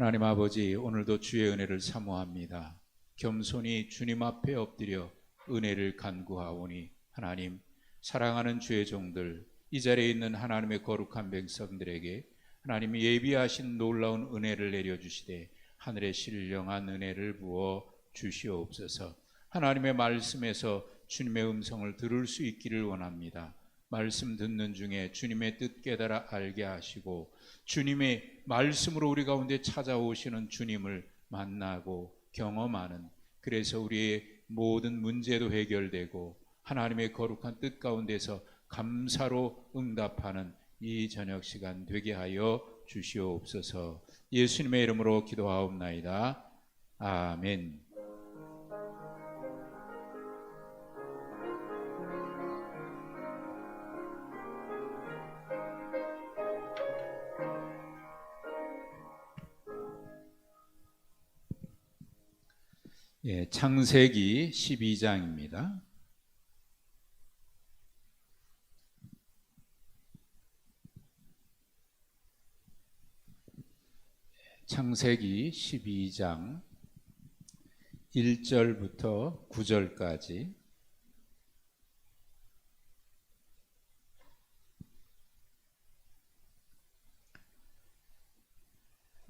하나님 아버지, 오늘도 주의 은혜를 사모합니다. 겸손히 주님 앞에 엎드려 은혜를 간구하오니 하나님, 사랑하는 주의 종들, 이 자리에 있는 하나님의 거룩한 백성들에게 하나님이 예비하신 놀라운 은혜를 내려주시되 하늘의 신령한 은혜를 부어 주시옵소서. 하나님의 말씀에서 주님의 음성을 들을 수 있기를 원합니다. 말씀 듣는 중에 주님의 뜻 깨달아 알게 하시고 주님의 말씀으로 우리 가운데 찾아오시는 주님을 만나고 경험하는, 그래서 우리의 모든 문제도 해결되고 하나님의 거룩한 뜻 가운데서 감사로 응답하는 이 저녁 시간 되게 하여 주시옵소서. 예수님의 이름으로 기도하옵나이다. 아멘. 창세기 12장입니다. 창세기 12장 1절부터 9절까지.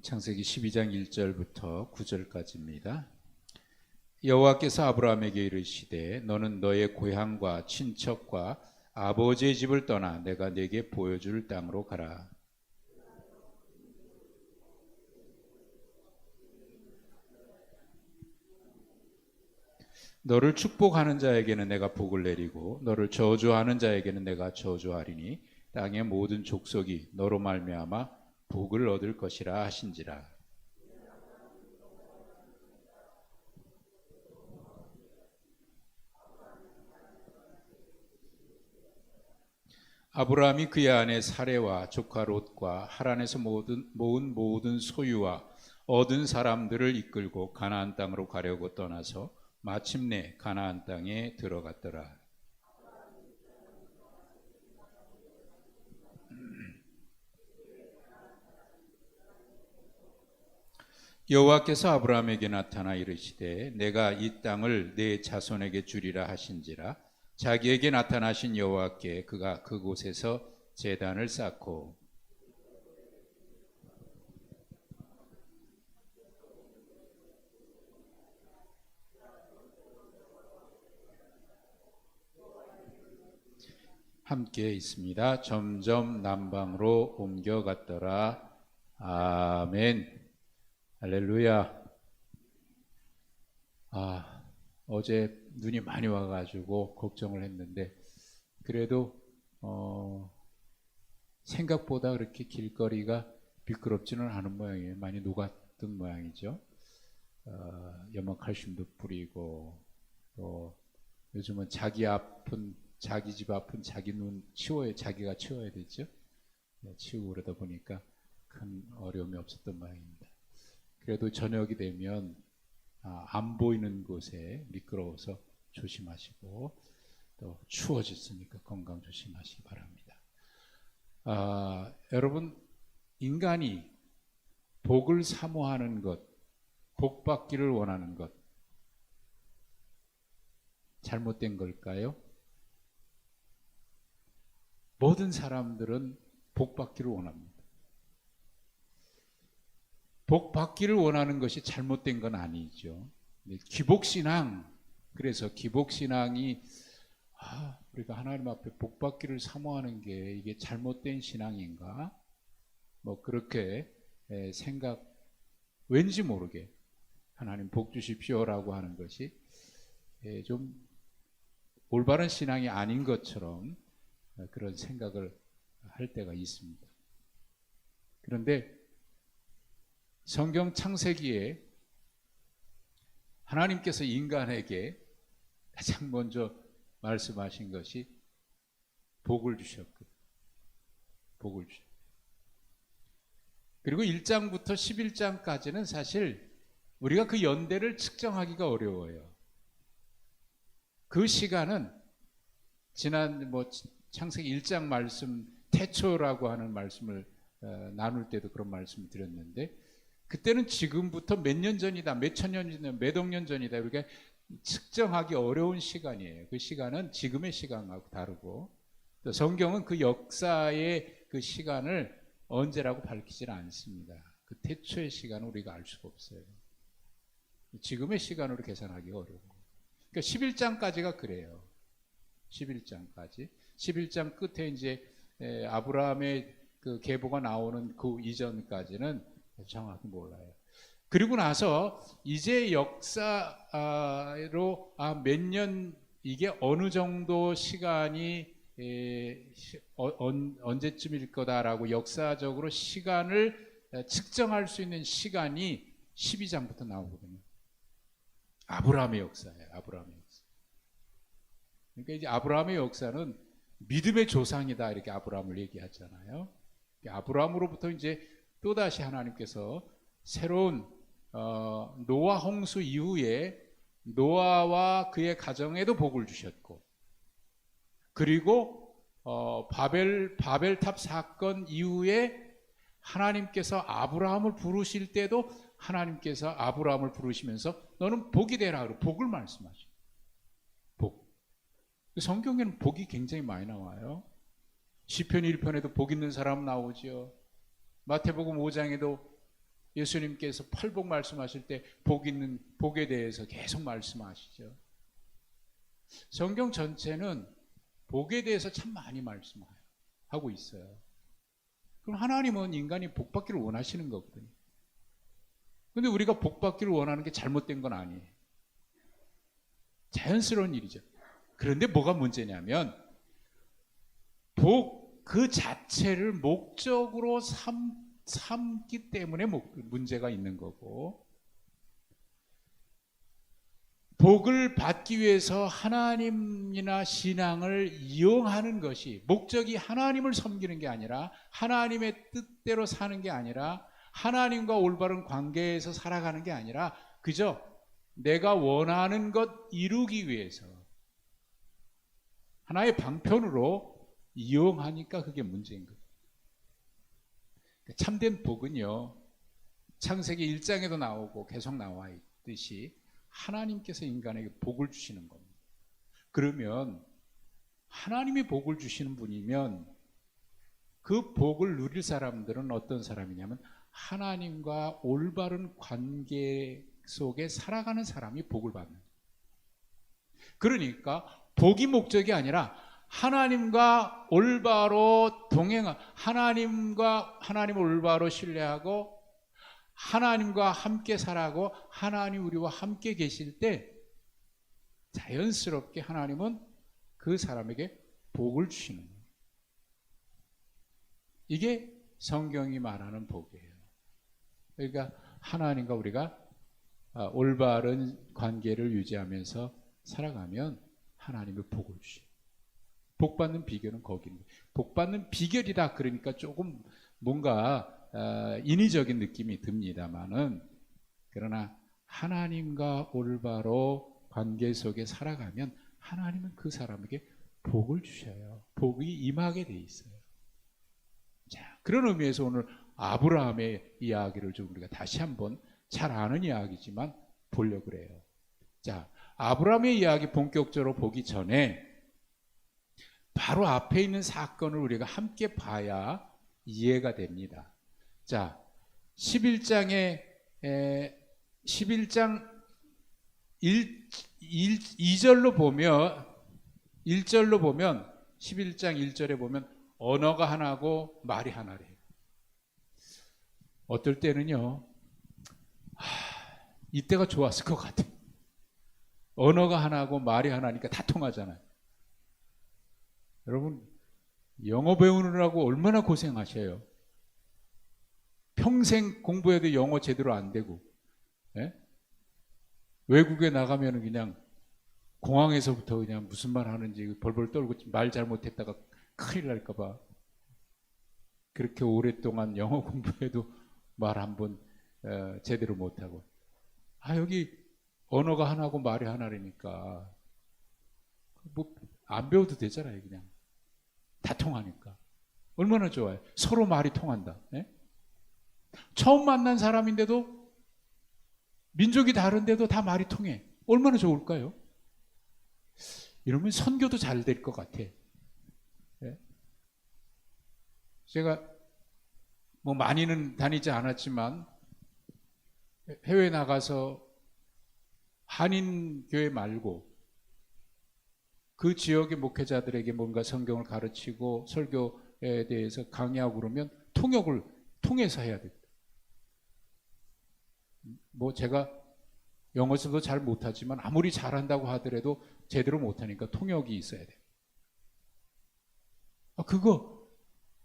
창세기 12장 1절부터 9절까지입니다. 여호와께서 아브라함에게 이르시되 너는 너의 고향과 친척과 아버지의 집을 떠나 내가 네게 보여줄 땅으로 가라. 너를 축복하는 자에게는 내가 복을 내리고 너를 저주하는 자에게는 내가 저주하리니 땅의 모든 족속이 너로 말미암아 복을 얻을 것이라 하신지라. 아브라함이 그의 아내 사레와 조카 롯과 하란에서 모은 모든 소유와 얻은 사람들을 이끌고 가나안 땅으로 가려고 떠나서 마침내 가나안 땅에 들어갔더라. 여호와께서 아브라함에게 나타나 이르시되 내가 이 땅을 네 자손에게 주리라 하신지라. 자기에게 나타나신 여호와께 그가 그곳에서 제단을 쌓고 함께 있습니다. 점점 남방으로 옮겨갔더라. 아멘. 할렐루야. 어제 눈이 많이 와가지고 걱정을 했는데 그래도 생각보다 그렇게 길거리가 미끄럽지는 않은 모양이에요. 많이 녹았던 모양이죠. 염화칼슘도 뿌리고 또 요즘은 자기 집 아픈 자기 눈 자기가 치워야 되죠. 치우고 그러다 보니까 큰 어려움이 없었던 모양입니다. 그래도 저녁이 되면 안 보이는 곳에 미끄러워서 조심하시고 또 추워졌으니까 건강 조심하시기 바랍니다. 여러분, 인간이 복을 사모하는 것, 복 받기를 원하는 것, 잘못된 걸까요? 모든 사람들은 복 받기를 원합니다. 복 받기를 원하는 것이 잘못된 건 아니죠. 기복신앙, 그래서 기복신앙이 우리가 하나님 앞에 복 받기를 사모하는 게 이게 잘못된 신앙인가? 뭐 그렇게 생각, 왠지 모르게 하나님 복 주십시오라고 하는 것이 좀 올바른 신앙이 아닌 것처럼 그런 생각을 할 때가 있습니다. 그런데 성경 창세기에 하나님께서 인간에게 가장 먼저 말씀하신 것이 복을 주셨거든요. 복을 주셨고, 그리고 1장부터 11장까지는 사실 우리가 그 연대를 측정하기가 어려워요. 그 시간은 지난 창세기 1장 말씀 태초라고 하는 말씀을 나눌 때도 그런 말씀을 드렸는데 그때는 지금부터 몇 년 전이다, 몇 천 년 전이다, 몇 억 년 전이다 이렇게 측정하기 어려운 시간이에요. 그 시간은 지금의 시간하고 다르고, 또 성경은 그 역사의 그 시간을 언제라고 밝히지는 않습니다. 그 태초의 시간은 우리가 알 수가 없어요. 지금의 시간으로 계산하기가 어려운 거예요. 그러니까 11장까지가 그래요. 11장까지. 11장 끝에 이제 아브라함의 그 계보가 나오는 그 이전까지는 정확히 몰라요. 그리고 나서 이제 역사로 몇 년, 이게 어느 정도 시간이 언제쯤일 거다라고 역사적으로 시간을 측정할 수 있는 시간이 12장부터 나오거든요. 아브라함의 역사예요. 아브라함의 역사. 그러니까 이제 아브라함의 역사는 믿음의 조상이다 이렇게 아브라함을 얘기하잖아요. 아브라함으로부터 이제 또다시 하나님께서 새로운 노아 홍수 이후에 노아와 그의 가정에도 복을 주셨고, 그리고 바벨탑 사건 이후에 하나님께서 아브라함을 부르실 때도 하나님께서 아브라함을 부르시면서 너는 복이 되라 그러고 복을 말씀하셔요. 복. 성경에는 복이 굉장히 많이 나와요. 시편 1편에도 복 있는 사람 나오죠. 마태복음 5장에도 예수님께서 팔복 말씀하실 때 복 있는 복에 대해서 계속 말씀하시죠. 성경 전체는 복에 대해서 참 많이 말씀하고 있어요. 그럼 하나님은 인간이 복 받기를 원하시는 거거든요. 근데 우리가 복 받기를 원하는 게 잘못된 건 아니에요. 자연스러운 일이죠. 그런데 뭐가 문제냐면 복 그 자체를 목적으로 삼기 때문에 문제가 있는 거고, 복을 받기 위해서 하나님이나 신앙을 이용하는 것이 목적이 하나님을 섬기는 게 아니라 하나님의 뜻대로 사는 게 아니라 하나님과 올바른 관계에서 살아가는 게 아니라 그저 내가 원하는 것 이루기 위해서 하나의 방편으로 이용하니까 그게 문제인 거예요. 참된 복은요, 창세기 1장에도 나오고 계속 나와 있듯이 하나님께서 인간에게 복을 주시는 겁니다. 그러면 하나님이 복을 주시는 분이면 그 복을 누릴 사람들은 어떤 사람이냐면 하나님과 올바른 관계 속에 살아가는 사람이 복을 받는 거예요. 그러니까 복이 목적이 아니라 하나님과 올바로 동행한, 하나님을 올바로 신뢰하고 하나님과 함께 살아가고 하나님 우리와 함께 계실 때 자연스럽게 하나님은 그 사람에게 복을 주시는 거예요. 이게 성경이 말하는 복이에요. 그러니까 하나님과 우리가 올바른 관계를 유지하면서 살아가면 하나님의 복을 주셔요. 복 받는 비결은 거기입니다. 복 받는 비결이다 그러니까 조금 뭔가 인위적인 느낌이 듭니다만은, 그러나 하나님과 올바로 관계 속에 살아가면 하나님은 그 사람에게 복을 주셔요. 복이 임하게 돼 있어요. 자, 그런 의미에서 오늘 아브라함의 이야기를 좀 우리가 다시 한번 잘 아는 이야기지만 보려고 그래요. 자, 아브라함의 이야기 본격적으로 보기 전에 바로 앞에 있는 사건을 우리가 함께 봐야 이해가 됩니다. 자, 11장 2절로 보면 1절로 보면 11장 1절에 보면 언어가 하나고 말이 하나래요. 어떨 때는요, 이때가 좋았을 것 같아요. 언어가 하나고 말이 하나니까 다 통하잖아요. 여러분, 영어 배우느라고 얼마나 고생하셔요. 평생 공부해도 영어 제대로 안 되고, 예? 외국에 나가면 그냥 공항에서부터 그냥 무슨 말 하는지 벌벌 떨고 말 잘못했다가 큰일 날까봐 그렇게 오랫동안 영어 공부해도 말 한번 제대로 못하고, 여기 언어가 하나고 말이 하나라니까 뭐 안 배워도 되잖아요. 그냥 다 통하니까 얼마나 좋아요. 서로 말이 통한다. 예? 처음 만난 사람인데도 민족이 다른데도 다 말이 통해. 얼마나 좋을까요? 이러면 선교도 잘 될 것 같아. 예? 제가 뭐 많이는 다니지 않았지만 해외 나가서 한인 교회 말고 그 지역의 목회자들에게 뭔가 성경을 가르치고 설교에 대해서 강의하고 그러면 통역을 통해서 해야 됩니다. 뭐 제가 영어서도 잘 못하지만 아무리 잘한다고 하더라도 제대로 못하니까 통역이 있어야 돼요. 그거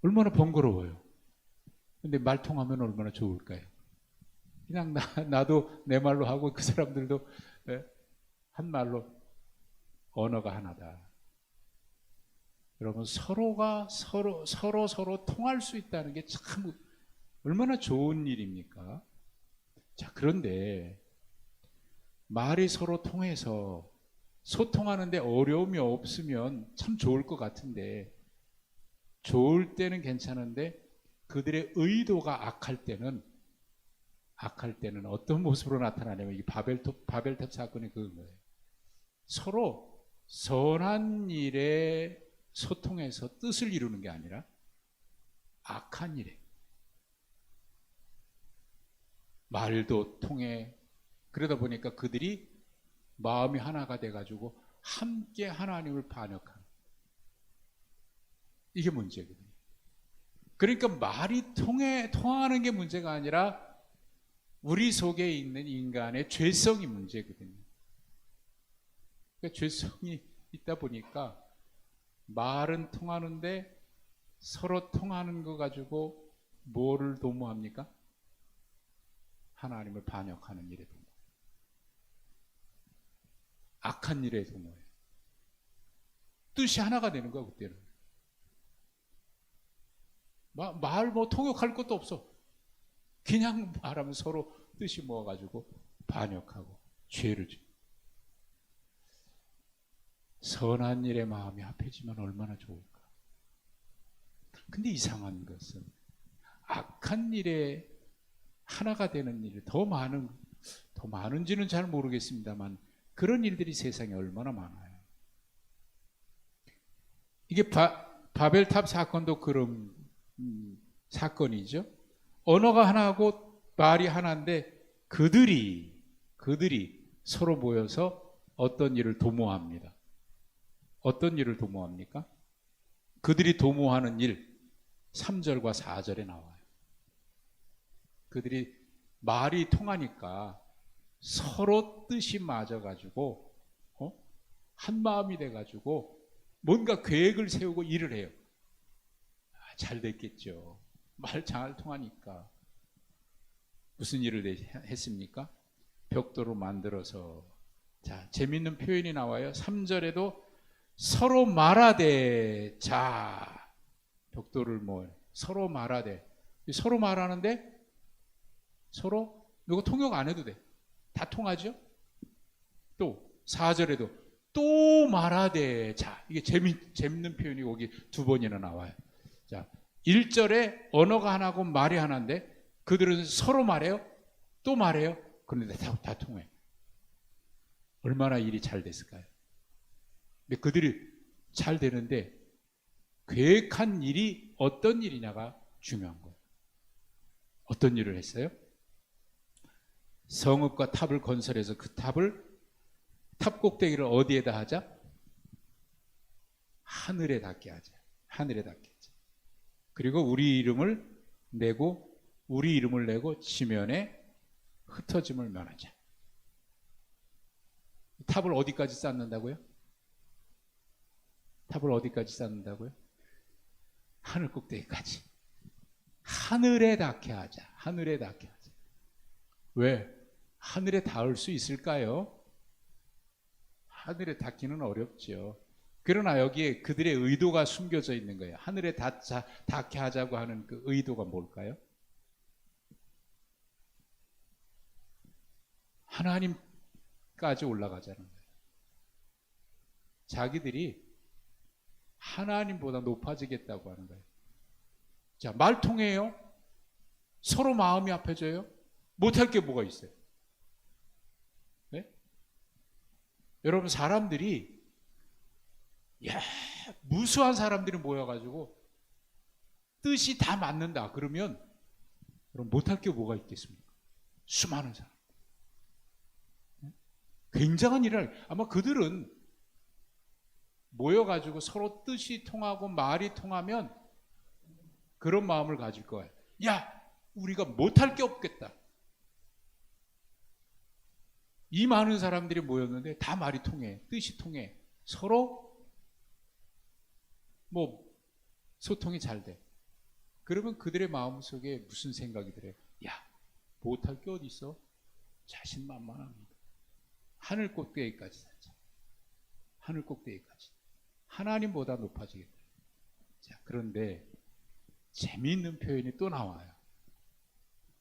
얼마나 번거로워요. 근데 말 통하면 얼마나 좋을까요? 그냥 나도 내 말로 하고 그 사람들도 한 말로 언어가 하나다. 여러분 서로가 서로 통할 수 있다는 게 참 얼마나 좋은 일입니까? 자, 그런데 말이 서로 통해서 소통하는데 어려움이 없으면 참 좋을 것 같은데, 좋을 때는 괜찮은데 그들의 의도가 악할 때는 어떤 모습으로 나타나냐면 이 바벨탑 사건이 그건 거예요. 서로 선한 일에 소통해서 뜻을 이루는 게 아니라 악한 일에 말도 통해, 그러다 보니까 그들이 마음이 하나가 돼가지고 함께 하나님을 반역하는, 이게 문제거든요. 그러니까 말이 통하는 게 문제가 아니라 우리 속에 있는 인간의 죄성이 문제거든요. 그러니까 죄성이 있다 보니까 말은 통하는데 서로 통하는 거 가지고 뭐를 도모합니까? 하나님을 반역하는 일에 도모. 악한 일에 도모해요. 뜻이 하나가 되는 거야 그때는. 말 뭐 통역할 것도 없어. 그냥 말하면 서로 뜻이 모아가지고 반역하고 죄를 지. 선한 일에 마음이 합해지면 얼마나 좋을까. 근데 이상한 것은 악한 일에 하나가 되는 일이 더 많은지는 잘 모르겠습니다만 그런 일들이 세상에 얼마나 많아요. 이게 바벨탑 사건도 그런 사건이죠. 언어가 하나고 말이 하나인데 그들이 서로 모여서 어떤 일을 도모합니다. 어떤 일을 도모합니까? 그들이 도모하는 일 3절과 4절에 나와요. 그들이 말이 통하니까 서로 뜻이 맞아가지고 한 마음이 돼가지고 뭔가 계획을 세우고 일을 해요. 잘 됐겠죠. 말 잘 통하니까. 무슨 일을 했습니까? 벽돌을 만들어서, 자, 재밌는 표현이 나와요. 3절에도 서로 말하되, 자, 벽돌을 서로 말하되, 서로 말하는데 서로 누가 통역 안 해도 돼. 다 통하죠? 또 4절에도 또 말하되, 자, 이게 재밌는 표현이 여기 두 번이나 나와요. 자, 1절에 언어가 하나고 말이 하나인데 그들은 서로 말해요? 또 말해요? 그런데 다 통해. 얼마나 일이 잘 됐을까요? 근데 그들이 잘 되는데 계획한 일이 어떤 일이냐가 중요한 거예요. 어떤 일을 했어요? 성읍과 탑을 건설해서 그 탑 꼭대기를 어디에다 하자? 하늘에 닿게 하자. 하늘에 닿게 하자. 그리고 우리 이름을 내고 지면에 흩어짐을 면하자. 탑을 어디까지 쌓는다고요? 탑을 어디까지 쌓는다고요? 하늘 꼭대기까지. 하늘에 닿게 하자. 하늘에 닿게 하자. 왜? 하늘에 닿을 수 있을까요? 하늘에 닿기는 어렵죠. 그러나 여기에 그들의 의도가 숨겨져 있는 거예요. 하늘에 닿게 하자고 하는 그 의도가 뭘까요? 하나님까지 올라가자는 거예요. 자기들이 하나님보다 높아지겠다고 하는 거예요. 자, 말 통해요? 서로 마음이 아파져요? 못할 게 뭐가 있어요? 네? 여러분, 사람들이 무수한 사람들이 모여가지고 뜻이 다 맞는다 그러면 그럼 못할 게 뭐가 있겠습니까? 수많은 사람. 굉장한 일을, 아마 그들은 모여가지고 서로 뜻이 통하고 말이 통하면 그런 마음을 가질 거예요. 야, 우리가 못할 게 없겠다. 이 많은 사람들이 모였는데 다 말이 통해, 뜻이 통해, 서로 소통이 잘 돼. 그러면 그들의 마음속에 무슨 생각이 들어요? 야, 못할 게 어디 있어? 자신만만합니다. 하늘 꼭대기까지 살자. 하늘 꼭대기까지. 하나님보다 높아지겠다. 자, 그런데 재미있는 표현이 또 나와요.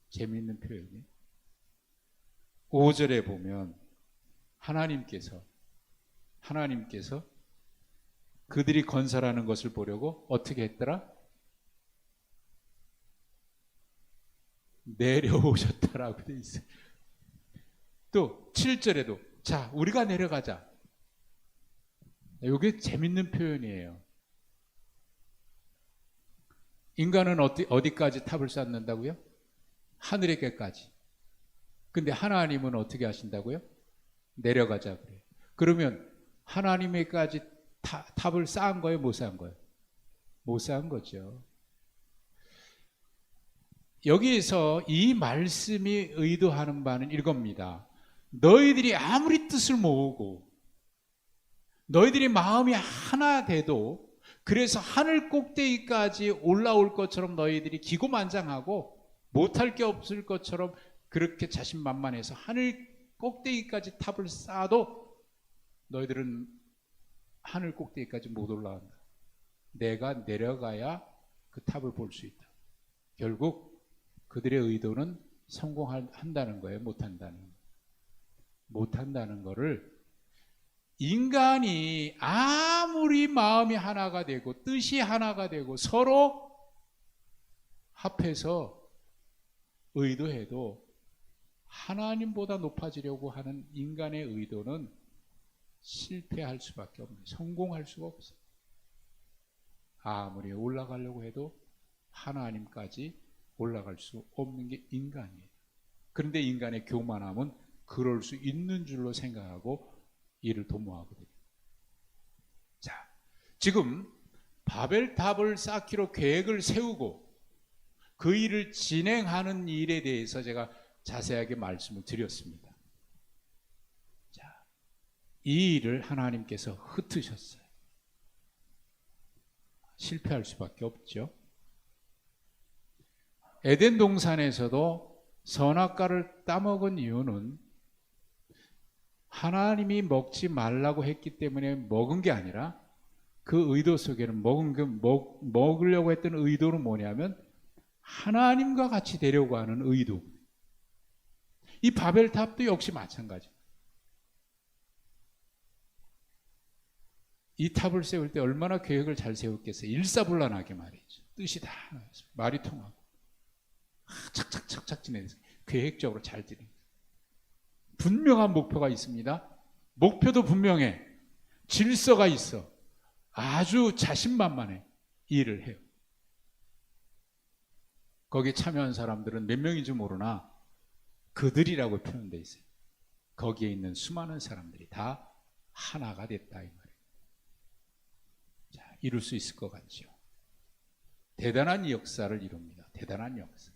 재미있는 표현이 5절에 보면 하나님께서 그들이 건설하는 것을 보려고 어떻게 했더라? 내려오셨다라고 돼 있어요. 또 7절에도 자, 우리가 내려가자. 이게 재밌는 표현이에요. 인간은 어디까지 탑을 쌓는다고요? 하늘에게까지. 근데 하나님은 어떻게 하신다고요? 내려가자 그래요. 그러면 하나님에까지 탑을 쌓은 거예요? 못 쌓은 거예요? 못 쌓은 거죠. 여기에서 이 말씀이 의도하는 바는 이겁니다. 너희들이 아무리 뜻을 모으고 너희들이 마음이 하나 돼도 그래서 하늘 꼭대기까지 올라올 것처럼 너희들이 기고만장하고 못할 게 없을 것처럼 그렇게 자신만만해서 하늘 꼭대기까지 탑을 쌓아도 너희들은 하늘 꼭대기까지 못 올라간다. 내가 내려가야 그 탑을 볼 수 있다. 결국 그들의 의도는 성공한다는 거예요. 못한다는 거를 인간이 아무리 마음이 하나가 되고 뜻이 하나가 되고 서로 합해서 의도해도 하나님보다 높아지려고 하는 인간의 의도는 실패할 수밖에 없는, 성공할 수가 없어요. 아무리 올라가려고 해도 하나님까지 올라갈 수 없는 게 인간이에요. 그런데 인간의 교만함은 그럴 수 있는 줄로 생각하고 이를 도모하거든요. 자, 지금 바벨탑을 쌓기로 계획을 세우고 그 일을 진행하는 일에 대해서 제가 자세하게 말씀을 드렸습니다. 자, 이 일을 하나님께서 흩으셨어요. 실패할 수밖에 없죠. 에덴 동산에서도 선악과를 따먹은 이유는 하나님이 먹지 말라고 했기 때문에 먹은 게 아니라 그 의도 속에는 먹으려고 했던 의도는 뭐냐면 하나님과 같이 되려고 하는 의도. 이 바벨탑도 역시 마찬가지. 이 탑을 세울 때 얼마나 계획을 잘 세웠겠어요. 일사불란하게 말이죠. 뜻이 다 말이 통하고 착착착착 진행해서 계획적으로 잘 진행. 분명한 목표가 있습니다. 목표도 분명해. 질서가 있어. 아주 자신만만해. 일을 해요. 거기에 참여한 사람들은 몇 명인지 모르나 그들이라고 표현되어 있어요. 거기에 있는 수많은 사람들이 다 하나가 됐다 이 말이에요. 자, 이룰 수 있을 것 같죠. 대단한 역사를 이룹니다. 대단한 역사.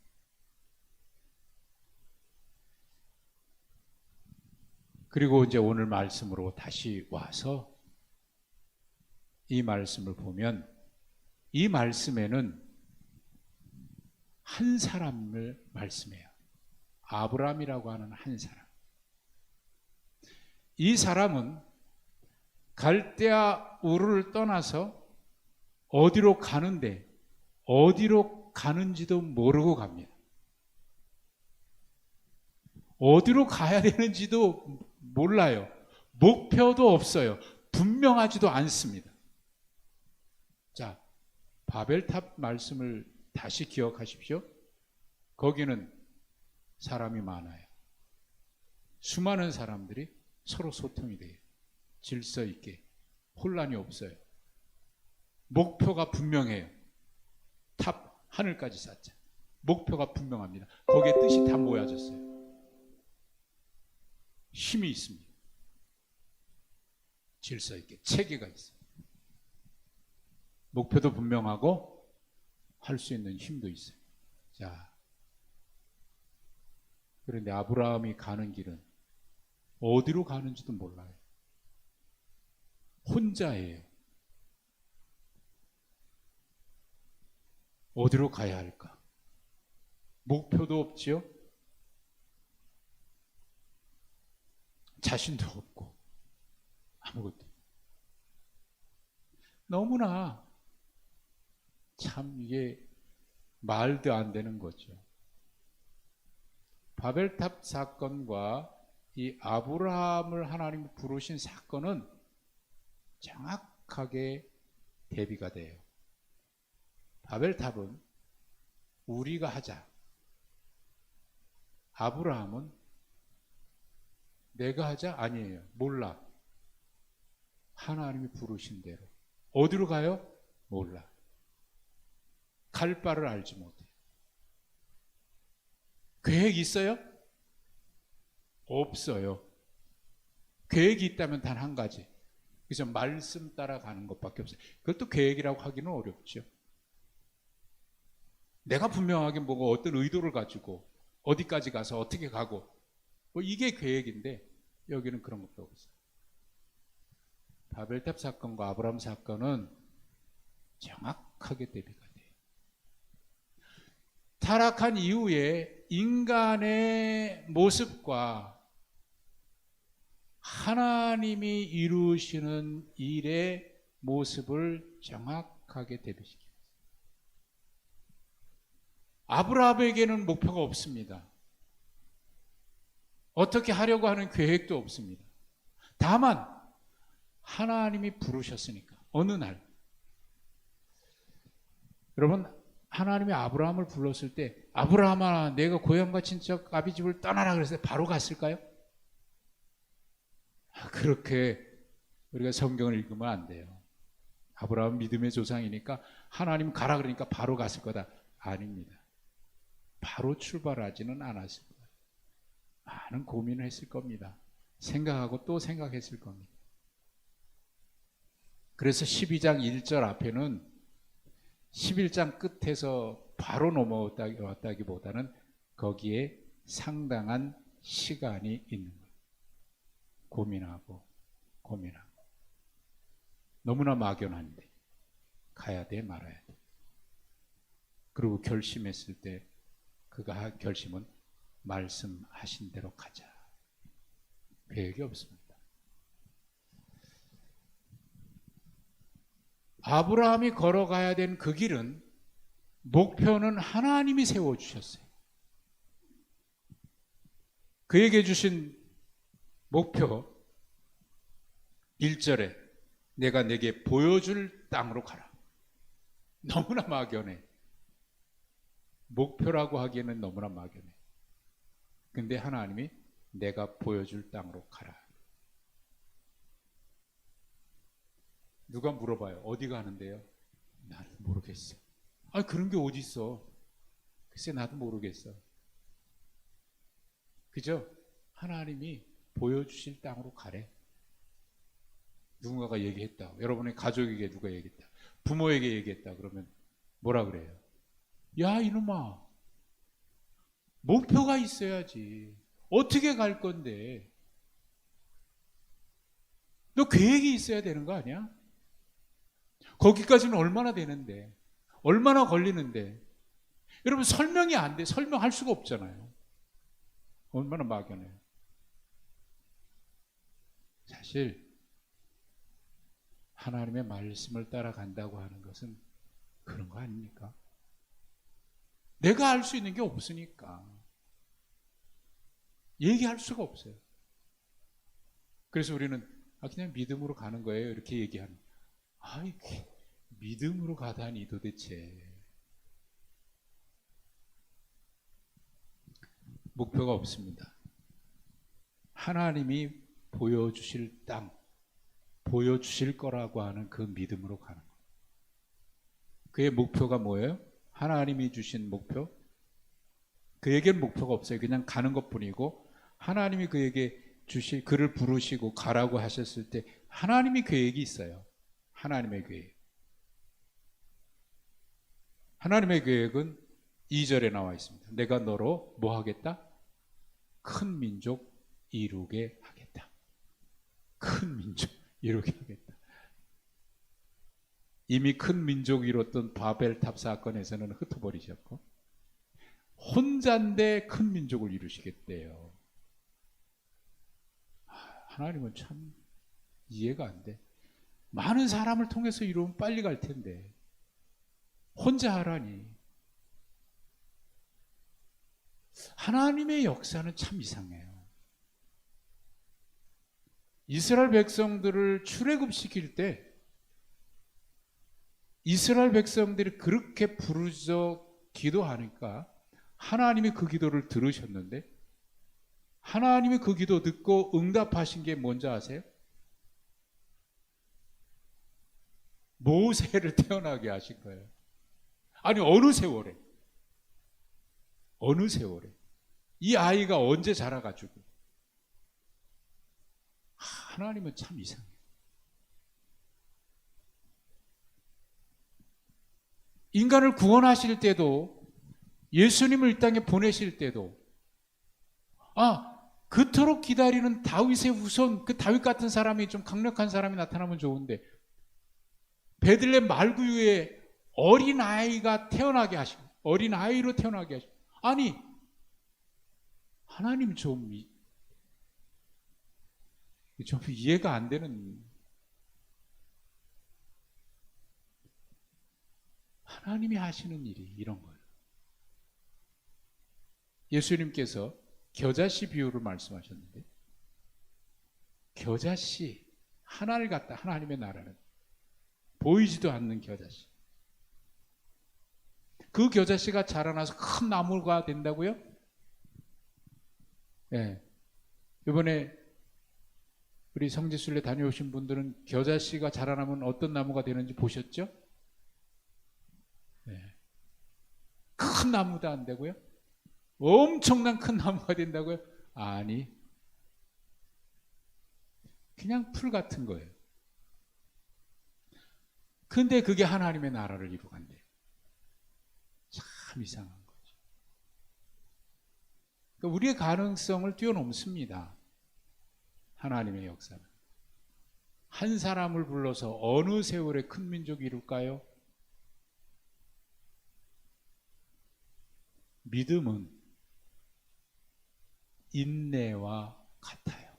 그리고 이제 오늘 말씀으로 다시 와서 이 말씀을 보면 이 말씀에는 한 사람을 말씀해요. 아브라함이라고 하는 한 사람. 이 사람은 갈대아 우르를 떠나서 어디로 가는데 어디로 가는지도 모르고 갑니다. 어디로 가야 되는지도 몰라요. 목표도 없어요. 분명하지도 않습니다. 자, 바벨탑 말씀을 다시 기억하십시오. 거기는 사람이 많아요. 수많은 사람들이 서로 소통이 돼요. 질서 있게. 혼란이 없어요. 목표가 분명해요. 탑 하늘까지 쌓자. 목표가 분명합니다. 거기에 뜻이 다 모여졌어요. 힘이 있습니다. 질서 있게 체계가 있어요. 목표도 분명하고 할 수 있는 힘도 있어요. 자, 그런데 아브라함이 가는 길은 어디로 가는지도 몰라요. 혼자예요. 어디로 가야 할까? 목표도 없지요? 자신도 없고 아무것도. 너무나 참 이게 말도 안 되는 거죠. 바벨탑 사건과 이 아브라함을 하나님이 부르신 사건은 정확하게 대비가 돼요. 바벨탑은 우리가 하자. 아브라함은 내가 하자? 아니에요. 몰라. 하나님이 부르신 대로. 어디로 가요? 몰라. 갈 바를 알지 못해요. 계획 있어요? 없어요. 계획이 있다면 단 한 가지. 그래서 말씀 따라가는 것밖에 없어요. 그것도 계획이라고 하기는 어렵죠. 내가 분명하게 뭐가 어떤 의도를 가지고 어디까지 가서 어떻게 가고 뭐 이게 계획인데 여기는 그런 것도 없어요. 바벨탑 사건과 아브라함 사건은 정확하게 대비가 돼요. 타락한 이후에 인간의 모습과 하나님이 이루시는 일의 모습을 정확하게 대비시킵니다. 아브라함에게는 목표가 없습니다. 어떻게 하려고 하는 계획도 없습니다. 다만 하나님이 부르셨으니까 어느 날 여러분 하나님이 아브라함을 불렀을 때 아브라함아 내가 고향과 친척 아비집을 떠나라 그랬을 때 바로 갔을까요? 그렇게 우리가 성경을 읽으면 안 돼요. 아브라함 믿음의 조상이니까 하나님 가라 그러니까 바로 갔을 거다. 아닙니다. 바로 출발하지는 않았을 거예요. 많은 고민을 했을 겁니다. 생각하고 또 생각했을 겁니다. 그래서 12장 1절 앞에는 11장 끝에서 바로 넘어왔다기보다는 거기에 상당한 시간이 있는 거예요. 고민하고 너무나 막연한데 가야 돼 말아야 돼. 그리고 결심했을 때 그가 결심은 말씀하신 대로 가자. 계획이 없습니다. 아브라함이 걸어가야 된 그 길은 목표는 하나님이 세워주셨어요. 그에게 주신 목표 1절에 내가 내게 보여줄 땅으로 가라. 너무나 막연해. 목표라고 하기에는 너무나 막연해. 근데 하나님이 내가 보여줄 땅으로 가라. 누가 물어봐요. 어디 가는데요? 나는 모르겠어. 아 그런 게 어디 있어? 글쎄 나도 모르겠어. 그죠? 하나님이 보여주실 땅으로 가래. 누군가가 얘기했다. 여러분의 가족에게 누가 얘기했다. 부모에게 얘기했다. 그러면 뭐라 그래요? 야 이놈아 목표가 있어야지. 어떻게 갈 건데? 너 계획이 있어야 되는 거 아니야? 거기까지는 얼마나 되는데? 얼마나 걸리는데? 여러분 설명이 안 돼. 설명할 수가 없잖아요. 얼마나 막연해요. 사실 하나님의 말씀을 따라간다고 하는 것은 그런 거 아닙니까? 내가 알 수 있는 게 없으니까 얘기할 수가 없어요. 그래서 우리는 그냥 믿음으로 가는 거예요. 이렇게 얘기하는. 아이 믿음으로 가다니 도대체. 목표가 없습니다. 하나님이 보여주실 땅, 보여주실 거라고 하는 그 믿음으로 가는 거예요. 그의 목표가 뭐예요? 하나님이 주신 목표? 그에겐 목표가 없어요. 그냥 가는 것뿐이고, 하나님이 그에게 그를 부르시고 가라고 하셨을 때 하나님이 계획이 있어요. 하나님의 계획. 하나님의 계획은 2절에 나와 있습니다. 내가 너로 뭐 하겠다? 큰 민족 이루게 하겠다. 큰 민족 이루게 하겠다. 이미 큰 민족 이뤘던 바벨탑 사건에서는 흩어버리셨고, 혼자인데 큰 민족을 이루시겠대요. 하나님은 참 이해가 안 돼. 많은 사람을 통해서 이루면 빨리 갈 텐데 혼자 하라니. 하나님의 역사는 참 이상해요. 이스라엘 백성들을 출애굽시킬 때 이스라엘 백성들이 그렇게 부르짖어 기도하니까 하나님이 그 기도를 들으셨는데, 하나님이 그 기도 듣고 응답하신 게 뭔지 아세요? 모세를 태어나게 하신 거예요. 아니, 어느 세월에 이 아이가 언제 자라가지고. 하나님은 참 이상해요. 인간을 구원하실 때도, 예수님을 이 땅에 보내실 때도, 그토록 기다리는 다윗의 후손, 그 다윗 같은 사람이, 좀 강력한 사람이 나타나면 좋은데, 베들레헴 말구유에 어린아이가 태어나게 하시고, 어린아이로 태어나게 하시고. 아니, 하나님 좀 이해가 안 되는, 하나님이 하시는 일이 이런 거예요. 예수님께서 겨자씨 비유를 말씀하셨는데, 겨자씨 하나를 갖다, 하나님의 나라는 보이지도 않는 겨자씨, 그 겨자씨가 자라나서 큰 나무가 된다고요? 네. 이번에 우리 성지순례 다녀오신 분들은 겨자씨가 자라나면 어떤 나무가 되는지 보셨죠? 네. 큰 나무도 안 되고요? 엄청난 큰 나무가 된다고요? 아니, 그냥 풀 같은 거예요. 근데 그게 하나님의 나라를 이루간대요. 참 이상한 거죠. 그러니까 우리의 가능성을 뛰어넘습니다. 하나님의 역사는. 한 사람을 불러서 어느 세월에 큰 민족이 이룰까요? 믿음은 인내와 같아요.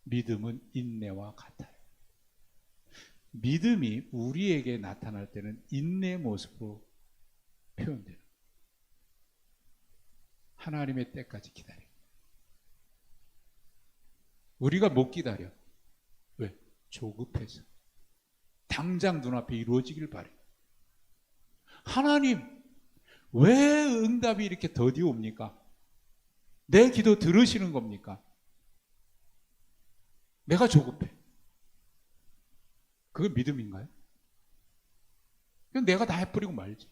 믿음은 인내와 같아요. 믿음이 우리에게 나타날 때는 인내의 모습으로 표현돼요. 하나님의 때까지 기다려. 우리가 못 기다려. 왜? 조급해서. 당장 눈앞에 이루어지길 바래요. 하나님, 왜 응답이 이렇게 더디 옵니까? 내 기도 들으시는 겁니까? 내가 조급해. 그게 믿음인가요? 그냥 내가 다 해버리고 말지.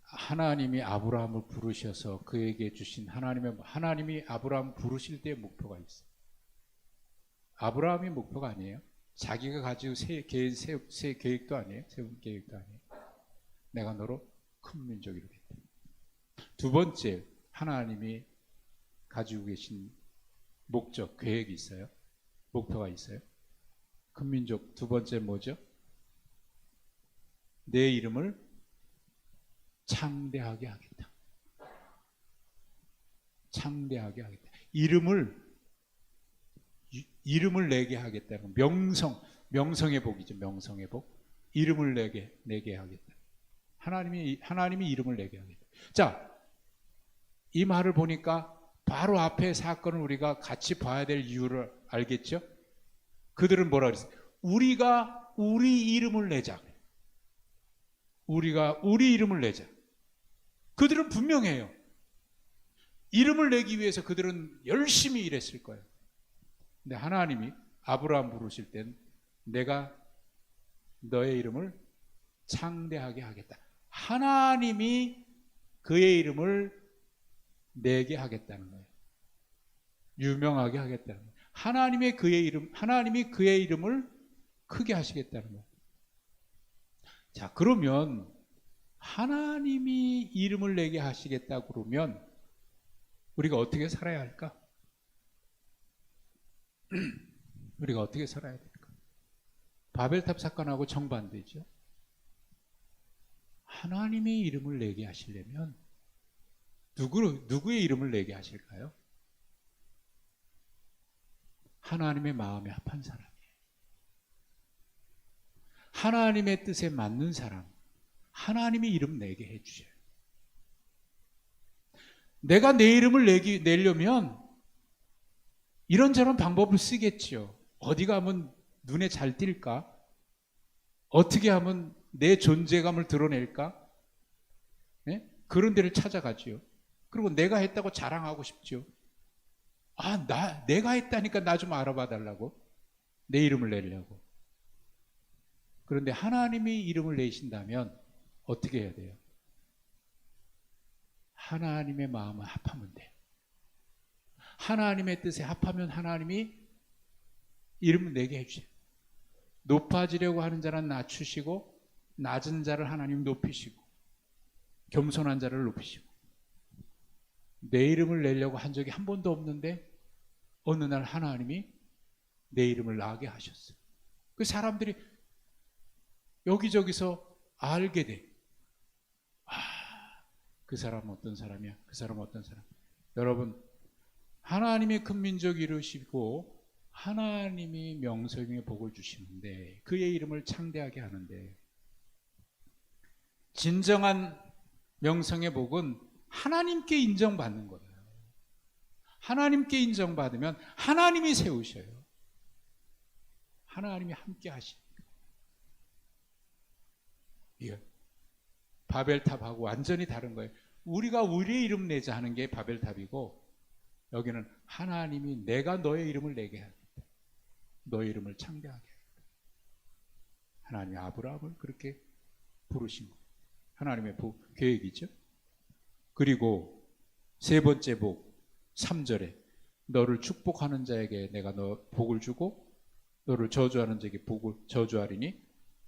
하나님이 아브라함을 부르셔서 그에게 주신 하나님이 아브라함 부르실 때의 목표가 있어요. 아브라함이 목표가 아니에요. 자기가 가지고 새 계획도 아니에요. 세운 계획도 아니에요. 내가 너로 큰 민족이 되겠다. 두 번째, 하나님이 가지고 계신 목적, 계획이 있어요. 목표가 있어요. 큰 민족 두 번째 뭐죠? 내 이름을 창대하게 하겠다. 창대하게 하겠다. 이름을 내게 하겠다는 명성의 복이죠. 명성의 복. 이름을 내게 하겠다. 하나님이 이름을 내게 하겠다. 자, 이 말을 보니까 바로 앞에 사건을 우리가 같이 봐야 될 이유를 알겠죠? 그들은 뭐라 그랬어요? 우리가 우리 이름을 내자. 우리가 우리 이름을 내자. 그들은 분명해요. 이름을 내기 위해서 그들은 열심히 일했을 거예요. 근데 하나님이 아브라함 부르실 땐 내가 너의 이름을 창대하게 하겠다. 하나님이 그의 이름을 내게 하겠다는 거예요. 유명하게 하겠다는 거예요. 하나님이 그의 이름을 크게 하시겠다는 거예요. 자, 그러면 하나님이 이름을 내게 하시겠다 그러면 우리가 어떻게 살아야 할까? 우리가 어떻게 살아야 될까? 바벨탑 사건하고 정반대죠. 하나님의 이름을 내게 하시려면 누구의 이름을 내게 하실까요? 하나님의 마음에 합한 사람이에요. 하나님의 뜻에 맞는 사람, 하나님이 이름 내게 해주셔요. 내가 내 이름을 내려면 이런저런 방법을 쓰겠지요. 어디 가면 눈에 잘 띌까? 어떻게 하면 내 존재감을 드러낼까? 네? 그런 데를 찾아가지요. 그리고 내가 했다고 자랑하고 싶죠. 내가 했다니까 나 좀 알아봐 달라고. 내 이름을 내려고. 그런데 하나님이 이름을 내신다면 어떻게 해야 돼요? 하나님의 마음을 합하면 돼요. 하나님의 뜻에 합하면 하나님이 이름을 내게 해주세요. 높아지려고 하는 자는 낮추시고 낮은 자를 하나님 높이시고 겸손한 자를 높이시고. 내 이름을 내려고 한 적이 한 번도 없는데 어느 날 하나님이 내 이름을 나게 하셨어요. 그 사람들이 여기저기서 알게 돼. 그 사람은 어떤 사람이야? 그 사람은 어떤 사람? 여러분, 하나님의 큰 민족 이루시고 하나님이 명성의 복을 주시는데 그의 이름을 창대하게 하는데 진정한 명성의 복은 하나님께 인정받는 거예요. 하나님께 인정받으면 하나님이 세우셔요. 하나님이 함께 하시니까. 이거 바벨탑하고 완전히 다른 거예요. 우리가 우리의 이름 내자 하는 게 바벨탑이고 여기는 하나님이 내가 너의 이름을 내게 하겠다. 너의 이름을 창대하게 하겠다. 하나님이 아브라함을 그렇게 부르신 거예요. 하나님의 계획이죠. 그리고 세 번째 복 3절에 너를 축복하는 자에게 내가 너 복을 주고 너를 저주하는 자에게 복을 저주하리니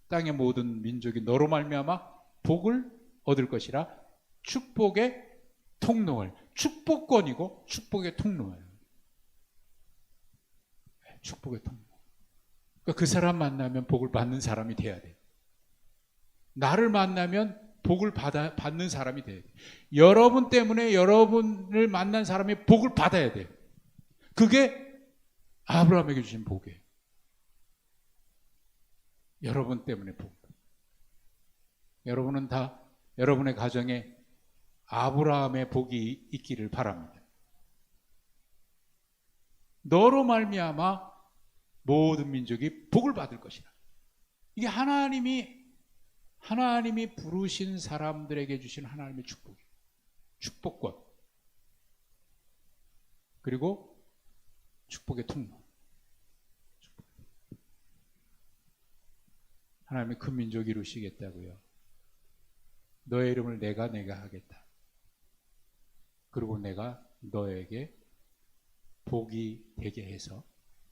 땅의 모든 민족이 너로 말미암아 복을 얻을 것이라. 축복의 통로를, 축복권이고 축복의 통로예요. 축복의 통로. 그러니까 그 사람 만나면 복을 받는 사람이 돼야 돼. 나를 만나면 복을 받는 사람이 돼야 돼. 여러분 때문에 여러분을 만난 사람이 복을 받아야 돼. 그게 아브라함에게 주신 복이에요. 여러분 때문에 복. 여러분은 다 여러분의 가정에 아브라함의 복이 있기를 바랍니다. 너로 말미암아 모든 민족이 복을 받을 것이라. 이게 하나님이 부르신 사람들에게 주신 하나님의 축복이에요. 축복권. 그리고 축복의 통로. 하나님의 큰 민족 이루시겠다고요. 너의 이름을 내가 하겠다. 그리고 내가 너에게 복이 되게 해서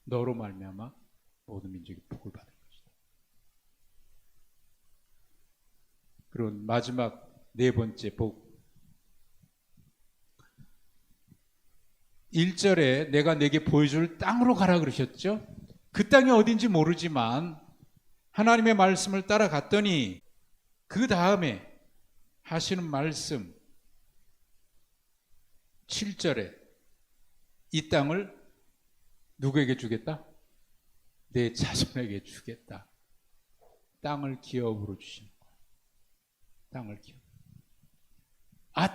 너로 말미암아 모든 민족이 복을 받을 것이다. 그리고 마지막 네 번째 복 1절에 내가 내게 보여줄 땅으로 가라 그러셨죠? 그 땅이 어딘지 모르지만 하나님의 말씀을 따라갔더니 그 다음에 하시는 말씀 7절에 이 땅을 누구에게 주겠다? 내 자손에게 주겠다. 땅을 기업으로 주시는 거야. 땅을 기업.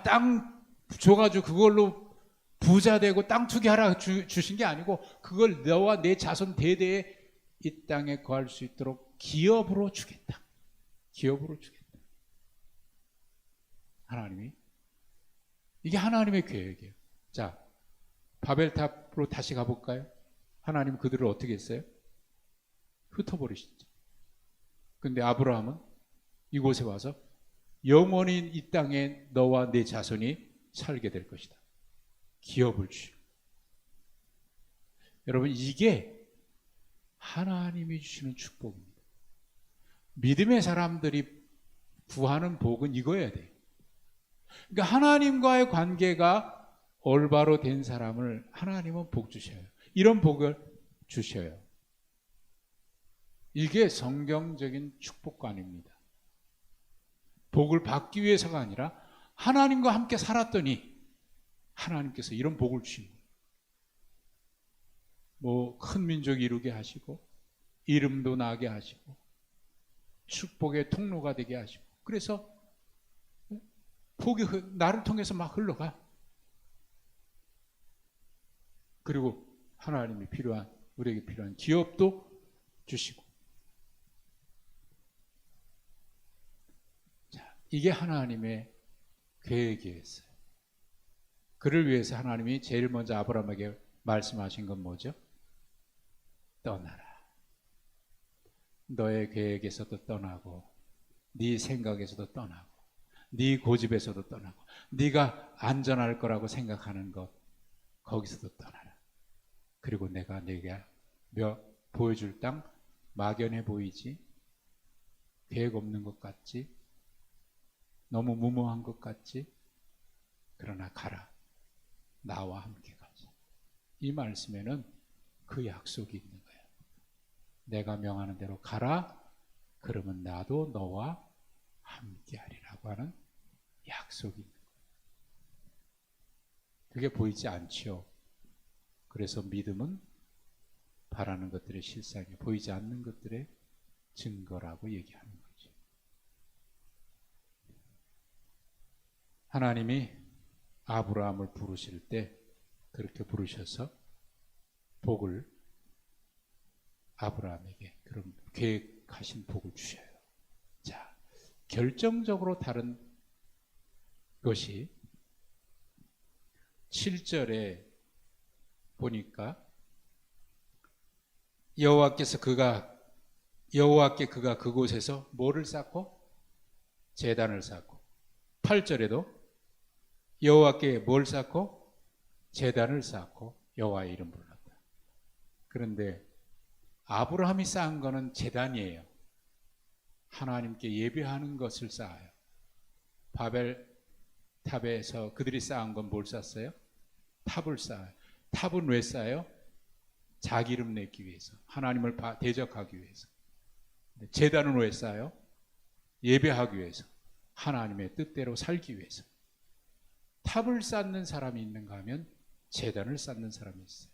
땅 줘가지고 그걸로 부자 되고 땅 투기하라 주신 게 아니고 그걸 너와 내 자손 대대에 이 땅에 거할 수 있도록 기업으로 주겠다. 기업으로 주겠다. 하나님이. 이게 하나님의 계획이에요. 자, 바벨탑으로 다시 가볼까요? 하나님 그들을 어떻게 했어요? 흩어버리셨죠. 근데 아브라함은 이곳에 와서 영원히 이 땅에 너와 내 자손이 살게 될 것이다. 기업을 주시고. 여러분, 이게 하나님이 주시는 축복입니다. 믿음의 사람들이 구하는 복은 이거여야 돼요. 그러니까 하나님과의 관계가 올바로 된 사람을 하나님은 복 주셔요. 이런 복을 주셔요. 이게 성경적인 축복관입니다. 복을 받기 위해서가 아니라 하나님과 함께 살았더니 하나님께서 이런 복을 주신 거예요. 뭐 큰 민족 이루게 하시고 이름도 나게 하시고 축복의 통로가 되게 하시고, 그래서 복이 나를 통해서 막 흘러가. 그리고 하나님이 우리에게 필요한 기업도 주시고. 자, 이게 하나님의 계획이었어요. 그를 위해서 하나님이 제일 먼저 아브라함에게 말씀하신 건 뭐죠? 떠나라. 너의 계획에서도 떠나고 네 생각에서도 떠나고 네 고집에서도 떠나고 네가 안전할 거라고 생각하는 것 거기서도 떠나라. 그리고 내가 네게 보여줄 땅 막연해 보이지? 계획 없는 것 같지? 너무 무모한 것 같지? 그러나 가라. 나와 함께 가자. 이 말씀에는 그 약속이 있는 거예요. 내가 명하는 대로 가라. 그러면 나도 너와 함께 하리라고 하는 약속이 있는 거예요. 그게 보이지 않지요. 그래서 믿음은 바라는 것들의 실상이 보이지 않는 것들의 증거라고 얘기하는 거죠. 하나님이 아브라함을 부르실 때 그렇게 부르셔서 복을 아브라함에게 그런 계획하신 복을 주셔요. 자, 결정적으로 다른 것이 7절에 보니까 여호와께 그가 그곳에서 뭐를 쌓고? 제단을 쌓고. 8절에도 여호와께 뭘 쌓고? 제단을 쌓고 여호와의 이름 불렀다. 그런데 아브라함이 쌓은 거는 제단이에요. 하나님께 예배하는 것을 쌓아요. 바벨탑에서 그들이 쌓은 건 뭘 쌓았어요? 탑을 쌓아요. 탑은 왜 쌓아요? 자기 이름 내기 위해서, 하나님을 대적하기 위해서. 제단은 왜 쌓아요? 예배하기 위해서, 하나님의 뜻대로 살기 위해서. 탑을 쌓는 사람이 있는가 하면 제단을 쌓는 사람이 있어요.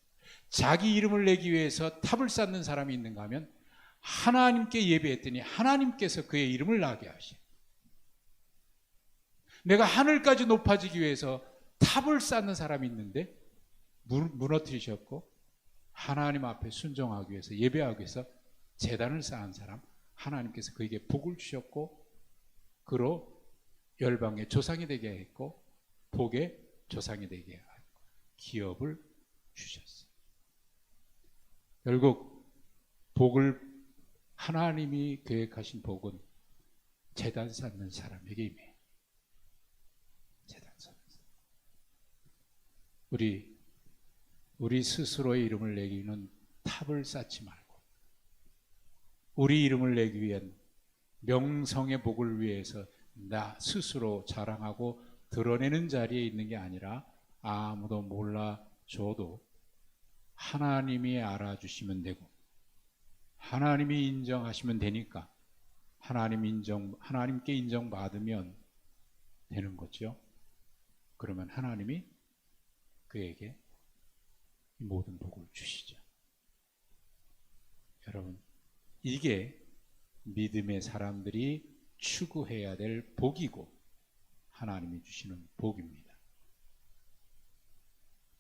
자기 이름을 내기 위해서 탑을 쌓는 사람이 있는가 하면 하나님께 예배했더니 하나님께서 그의 이름을 나게 하셔요. 내가 하늘까지 높아지기 위해서 탑을 쌓는 사람이 있는데 무너뜨리셨고, 하나님 앞에 순종하기 위해서, 예배하기 위해서 제단을 쌓은 사람, 하나님께서 그에게 복을 주셨고 그로 열방의 조상이 되게 했고 복의 조상이 되게 하고 기업을 주셨어요. 결국 하나님이 계획하신 복은 제단 쌓는 사람에게 임해요. 제단 쌓는 사람. 우리 스스로의 이름을 내기는 탑을 쌓지 말고, 우리 이름을 내기 위한 명성의 복을 위해서 나 스스로 자랑하고 드러내는 자리에 있는 게 아니라 아무도 몰라줘도 하나님이 알아주시면 되고 하나님이 인정하시면 되니까 하나님께 인정받으면 되는 거죠. 그러면 하나님이 그에게 모든 복을 주시죠. 여러분, 이게 믿음의 사람들이 추구해야 될 복이고 하나님이 주시는 복입니다.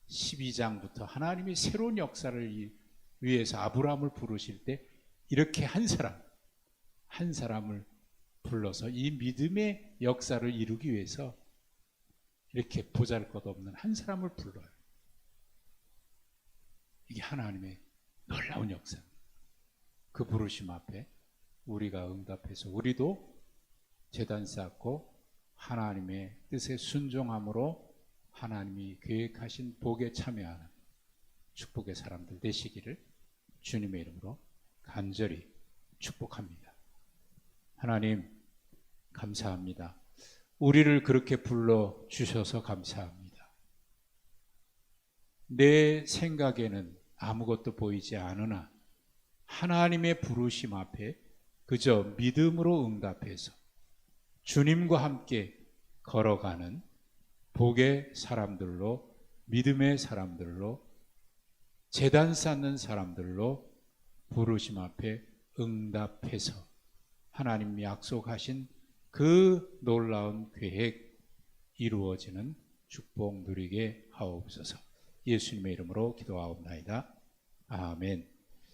12장부터 하나님이 새로운 역사를 위해서 아브라함을 부르실 때 이렇게 한 사람을 불러서 이 믿음의 역사를 이루기 위해서 이렇게 보잘것없는 한 사람을 불러요. 이게 하나님의 놀라운 역사입니다. 그 부르심 앞에 우리가 응답해서 우리도 제단 쌓고 하나님의 뜻에 순종함으로 하나님이 계획하신 복에 참여하는 축복의 사람들 되시기를 주님의 이름으로 간절히 축복합니다. 하나님 감사합니다. 우리를 그렇게 불러주셔서 감사합니다. 내 생각에는 아무것도 보이지 않으나 하나님의 부르심 앞에 그저 믿음으로 응답해서 주님과 함께 걸어가는 복의 사람들로, 믿음의 사람들로, 제단 쌓는 사람들로 부르심 앞에 응답해서 하나님이 약속하신 그 놀라운 계획 이루어지는 축복 누리게 하옵소서. 예수님의 이름으로 기도하옵나이다. 아멘.